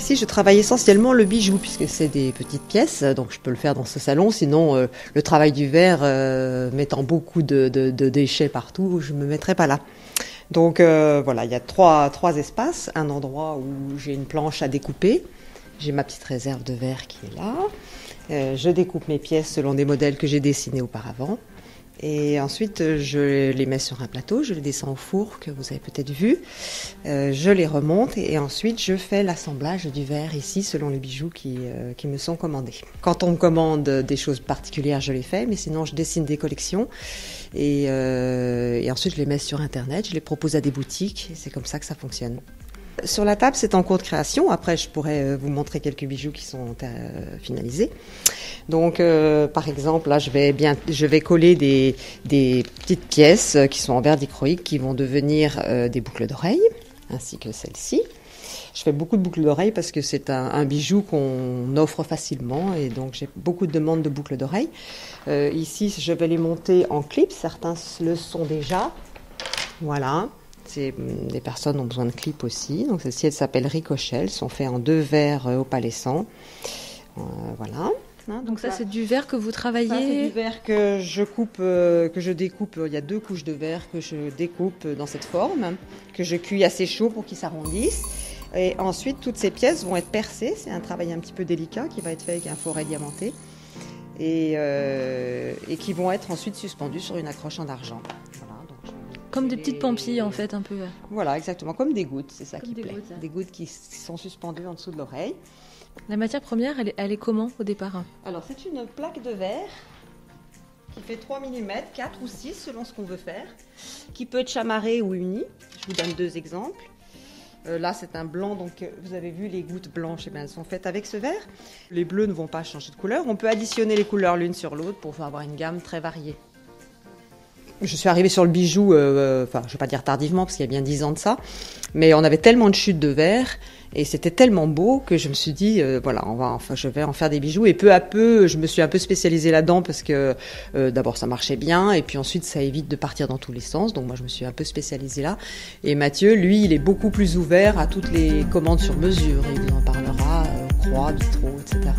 ici, je travaille essentiellement le bijou, puisque c'est des petites pièces, donc je peux le faire dans ce salon. Sinon, le travail du verre, mettant beaucoup de déchets partout, je ne me mettrai pas là. Donc voilà, il y a trois espaces. Un endroit où j'ai une planche à découper. J'ai ma petite réserve de verre qui est là. Je découpe mes pièces selon des modèles que j'ai dessinés auparavant. Et ensuite, je les mets sur un plateau, je les descends au four, que vous avez peut-être vu. Je les remonte et ensuite, je fais l'assemblage du verre ici, selon les bijoux qui me sont commandés. Quand on me commande des choses particulières, je les fais, mais sinon, je dessine des collections. Et ensuite, je les mets sur Internet, je les propose à des boutiques, et c'est comme ça que ça fonctionne. Sur la table, c'est en cours de création. Après, je pourrais vous montrer quelques bijoux qui sont finalisés. Donc, par exemple, là, je vais coller des petites pièces qui sont en verre dichroïque qui vont devenir des boucles d'oreilles, ainsi que celle-ci. Je fais beaucoup de boucles d'oreilles parce que c'est un bijou qu'on offre facilement et donc j'ai beaucoup de demandes de boucles d'oreilles. Ici, je vais les monter en clips. Certains le sont déjà. Voilà. Des personnes ont besoin de clips aussi. Donc celle-ci, elle s'appelle Ricochet. Elles sont faites en 2 verres opalescents. Voilà. Donc ça, c'est du verre que vous travaillez? Ça, c'est du verre que je découpe. Il y a 2 couches de verre que je découpe dans cette forme, que je cuis assez chaud pour qu'ils s'arrondissent. Et ensuite, toutes ces pièces vont être percées. C'est un travail un petit peu délicat qui va être fait avec un forêt diamanté et qui vont être ensuite suspendues sur une accroche en argent. Voilà. Comme des petites pampilles, en fait, un peu. Voilà, exactement, comme des gouttes, c'est ça qui plaît. Gouttes. Des gouttes qui sont suspendues en dessous de l'oreille. La matière première, elle est comment au départ? Alors, c'est une plaque de verre qui fait 3 mm, 4 ou 6 selon ce qu'on veut faire, qui peut être chamarrée ou unie. Je vous donne 2 exemples. Là, c'est un blanc, donc vous avez vu les gouttes blanches, elles sont faites avec ce verre. Les bleus ne vont pas changer de couleur. On peut additionner les couleurs l'une sur l'autre pour avoir une gamme très variée. Je suis arrivée sur le bijou, je ne vais pas dire tardivement parce qu'il y a bien 10 ans de ça, mais on avait tellement de chutes de verre et c'était tellement beau que je me suis dit, je vais en faire des bijoux. Et peu à peu, je me suis un peu spécialisée là-dedans parce que d'abord ça marchait bien et puis ensuite ça évite de partir dans tous les sens. Donc moi je me suis un peu spécialisée là. Et Mathieu, lui, il est beaucoup plus ouvert à toutes les commandes sur mesure. Il vous en parlera, croix, vitraux, etc.